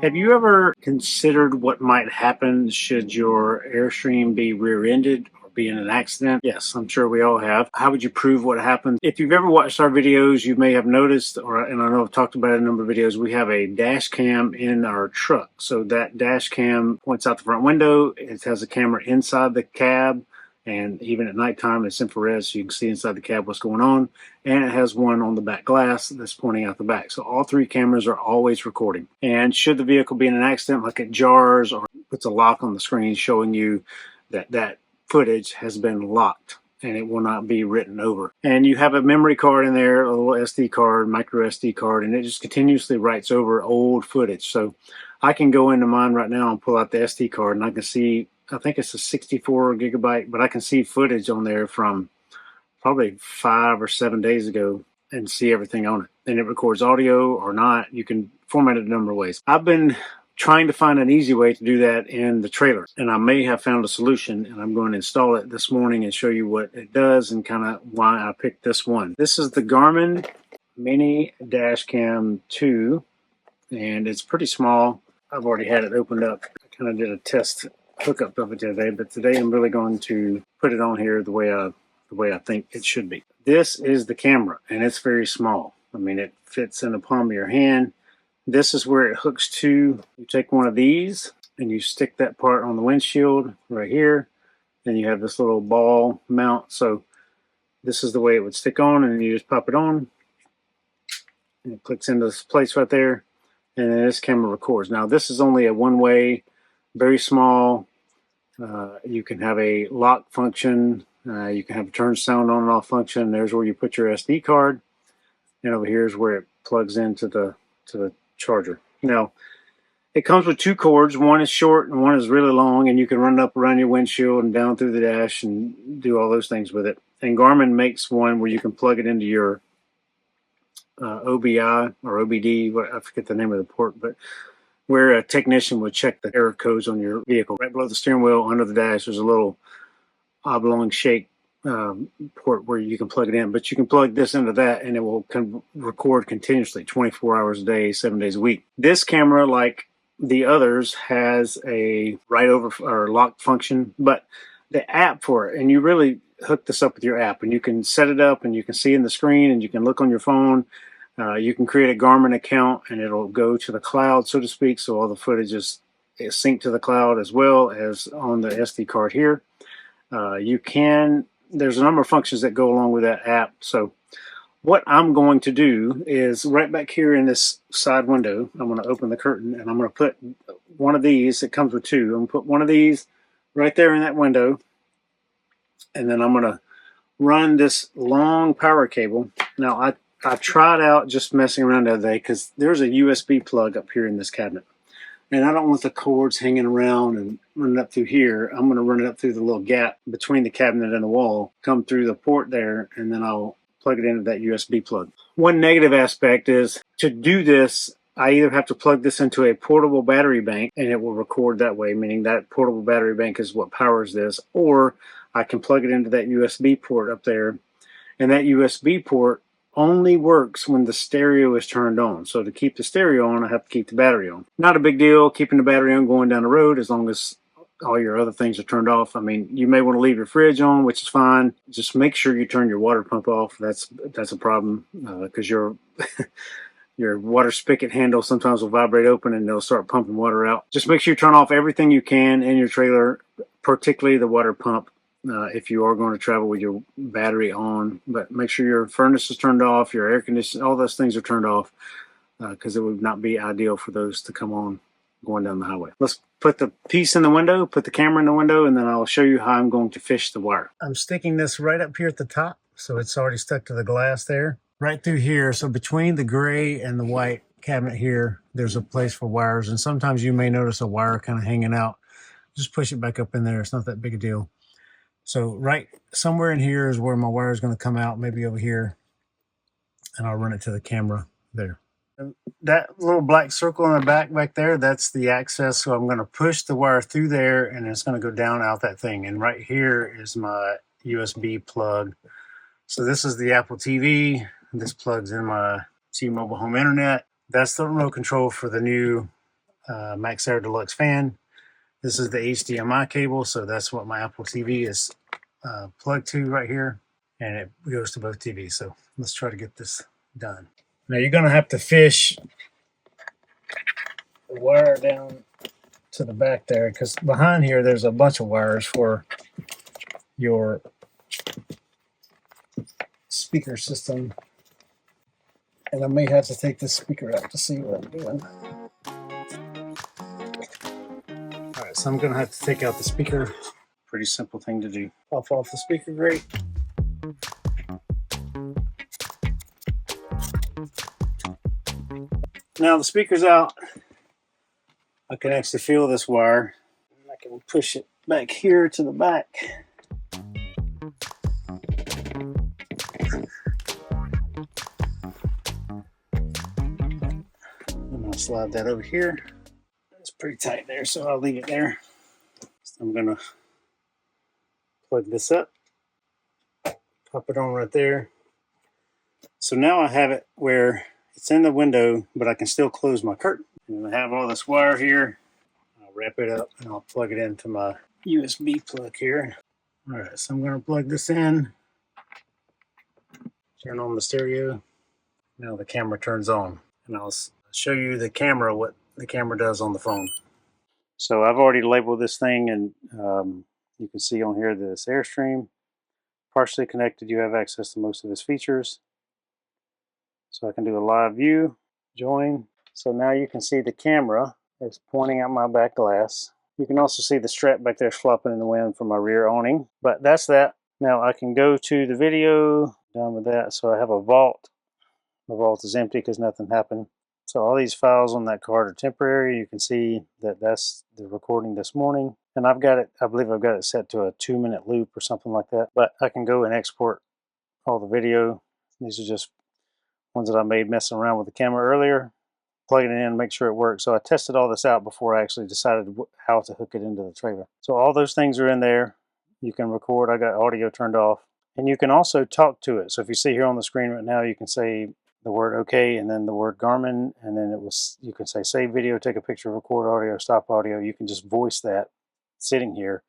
Have you ever considered what might happen should your Airstream be rear-ended or be in an accident? Yes, I'm sure we all have. How would you prove what happened? If you've ever watched our videos, you may have noticed, and I know I've talked about it in a number of videos, we have a dash cam in our truck. So that dash cam points out the front window. It has a camera inside the cab. And even at nighttime, it's infrared, so you can see inside the cab what's going on. And it has one on the back glass that's pointing out the back. So all three cameras are always recording. And should the vehicle be in an accident, like it jars or puts a lock on the screen showing you that that footage has been locked and it will not be written over. And you have a memory card in there, a little SD card, micro SD card, and it just continuously writes over old footage. So I can go into mine right now and pull out the SD card, and I can see, I think it's a 64 gigabyte, but I can see footage on there from probably 5 or 7 days ago and see everything on it. And it records audio or not. You can format it a number of ways. I've been trying to find an easy way to do that in the trailer, and I may have found a solution, and I'm going to install it this morning and show you what it does and kind of why I picked this one. This is the Garmin Mini Dashcam 2, and it's pretty small. I've already had it opened up. I kind of did a test hookup of it today, but today I'm really going to put it on here the way I think it should be. This is the camera, and it's very small. I mean, it fits in the palm of your hand. This is where it hooks to. You take one of these and you stick that part on the windshield right here. Then you have this little ball mount. So this is the way it would stick on, and you just pop it on and it clicks into this place right there, and then this camera records. Now this is only a one-way, very small. You can have a lock function. You can have a turn sound on and off function. There's where you put your SD card, and over here is where it plugs into the charger. Now it comes with two cords. One is short and one is really long, and you can run it up around your windshield and down through the dash and do all those things with it. And Garmin makes one where you can plug it into your OBI or OBD, I forget the name of the port, but where a technician would check the error codes on your vehicle. Right below the steering wheel, under the dash, there's a little oblong shake port where you can plug it in. But you can plug this into that, and it will record continuously, 24 hours a day, 7 days a week. This camera, like the others, has a write over or lock function, but the app for it, and you really hook this up with your app, and you can set it up, and you can see in the screen, and you can look on your phone. You can create a Garmin account, and it'll go to the cloud, so to speak, so all the footage is synced to the cloud as well as on the SD card here. There's a number of functions that go along with that app. So what I'm going to do is right back here in this side window, I'm going to open the curtain, and I'm going to put one of these. It comes with two. I'm going to put one of these right there in that window, and then I'm going to run this long power cable. Now, I tried out just messing around the other day because there's a USB plug up here in this cabinet. And I don't want the cords hanging around and running up through here. I'm going to run it up through the little gap between the cabinet and the wall, come through the port there, and then I'll plug it into that USB plug. One negative aspect is to do this, I either have to plug this into a portable battery bank, and it will record that way, meaning that portable battery bank is what powers this, or I can plug it into that USB port up there, and that USB port only works when the stereo is turned on. So to keep the stereo on, I have to keep the battery on. Not a big deal keeping the battery on going down the road as long as all your other things are turned off. I mean, you may want to leave your fridge on, which is fine. Just make sure you turn your water pump off. That's a problem because your water spigot handle sometimes will vibrate open and they'll start pumping water out. Just make sure you turn off everything you can in your trailer, particularly the water pump. If you are going to travel with your battery on, but make sure your furnace is turned off, your air conditioning, all those things are turned off because it would not be ideal for those to come on going down the highway. Let's put the piece in the window, put the camera in the window, and then I'll show you how I'm going to fish the wire. I'm sticking this right up here at the top, so it's already stuck to the glass there. Right through here, so between the gray and the white cabinet here, there's a place for wires, and sometimes you may notice a wire kind of hanging out. Just push it back up in there. It's not that big a deal. So right somewhere in here is where my wire is going to come out, maybe over here, and I'll run it to the camera there. That little black circle in the back there, that's the access. So I'm going to push the wire through there, and it's going to go down out that thing. And right here is my USB plug. So this is the Apple TV. This plugs in my T-Mobile home internet. That's the remote control for the new Max Air Deluxe fan. This is the HDMI cable, so that's what my Apple TV is plugged to right here, and it goes to both TVs. So let's try to get this done. Now you're going to have to fish the wire down to the back there, because behind here there's a bunch of wires for your speaker system, and I may have to take this speaker out to see what I'm doing. Alright, so I'm going to have to take out the speaker. Pretty simple thing to do. Off the speaker grate. Now the speaker's out. I can actually feel this wire. I can push it back here to the back. I'm going to slide that over here. It's pretty tight there, so I'll leave it there. So I'm going to plug this up, pop it on right there. So now I have it where it's in the window, but I can still close my curtain. And I have all this wire here. I'll wrap it up and I'll plug it into my USB plug here. All right, so I'm going to plug this in, turn on the stereo. Now the camera turns on, and I'll show you the camera, what the camera does on the phone. So I've already labeled this thing, and you can see on here that it's Airstream. Partially connected, you have access to most of its features. So I can do a live view, join. So now you can see the camera is pointing at my back glass. You can also see the strap back there flopping in the wind from my rear awning. But that's that. Now I can go to the video, done with that. So I have a vault. The vault is empty because nothing happened. So all these files on that card are temporary. You can see that that's the recording this morning. And I've got it, I believe I've got it set to a 2-minute loop or something like that. But I can go and export all the video. These are just ones that I made messing around with the camera earlier. Plugging it in, make sure it works. So I tested all this out before I actually decided how to hook it into the trailer. So all those things are in there. You can record. I got audio turned off. And you can also talk to it. So if you see here on the screen right now, you can say the word OK and then the word Garmin, and then you can say save video, take a picture, record audio, stop audio. You can just voice that sitting here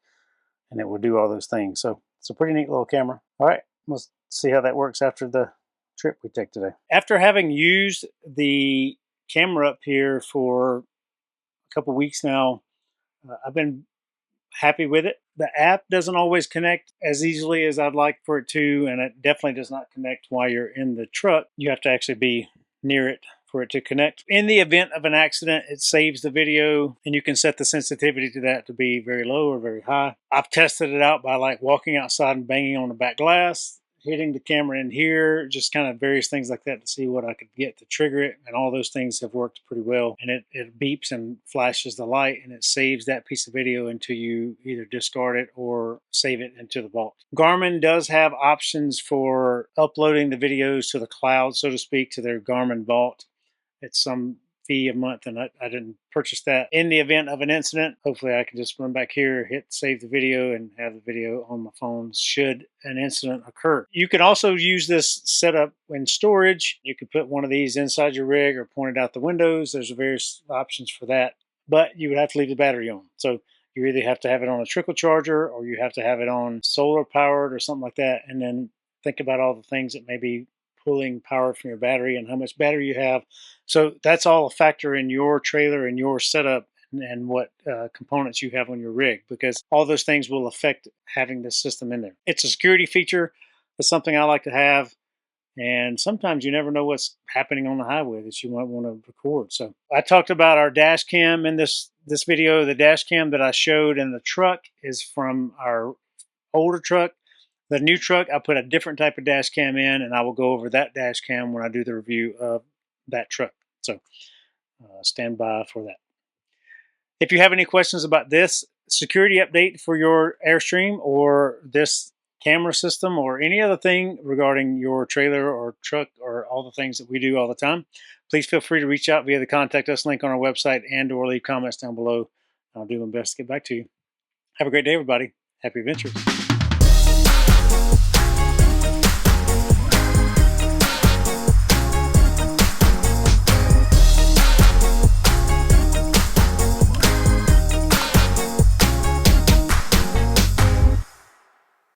and it will do all those things. So it's a pretty neat little camera. All right, let's see how that works after the trip we take today. After having used the camera up here for a couple weeks now, I've been happy with it. The app doesn't always connect as easily as I'd like for it to, and it definitely does not connect while you're in the truck. You have to actually be near it for it to connect. In the event of an accident, it saves the video, and you can set the sensitivity to that to be very low or very high. I've tested it out by like walking outside and banging on the back glass, hitting the camera in here, just kind of various things like that to see what I could get to trigger it, and all those things have worked pretty well. And it beeps and flashes the light, and it saves that piece of video until you either discard it or save it into the vault. Garmin does have options for uploading the videos to the cloud, so to speak, to their Garmin vault. It's some fee a month, and I didn't purchase that. In the event of an incident, hopefully I can just run back here, hit save the video, and have the video on my phone should an incident occur. You can also use this setup in storage. You could put one of these inside your rig or point it out the windows. There's various options for that, but you would have to leave the battery on. So you either have to have it on a trickle charger, or you have to have it on solar powered or something like that, and then think about all the things that may be pulling power from your battery and how much battery you have. So that's all a factor in your trailer and your setup and what components you have on your rig, because all those things will affect having this system in there. It's a security feature. It's something I like to have. And sometimes you never know what's happening on the highway that you might want to record. So I talked about our dash cam in this video. The dash cam that I showed in the truck is from our older truck. The new truck, I put a different type of dash cam in, and I will go over that dash cam when I do the review of that truck. So stand by for that. If you have any questions about this security update for your Airstream or this camera system or any other thing regarding your trailer or truck or all the things that we do all the time, please feel free to reach out via the contact us link on our website and or leave comments down below. I'll do my best to get back to you. Have a great day, everybody. Happy adventures.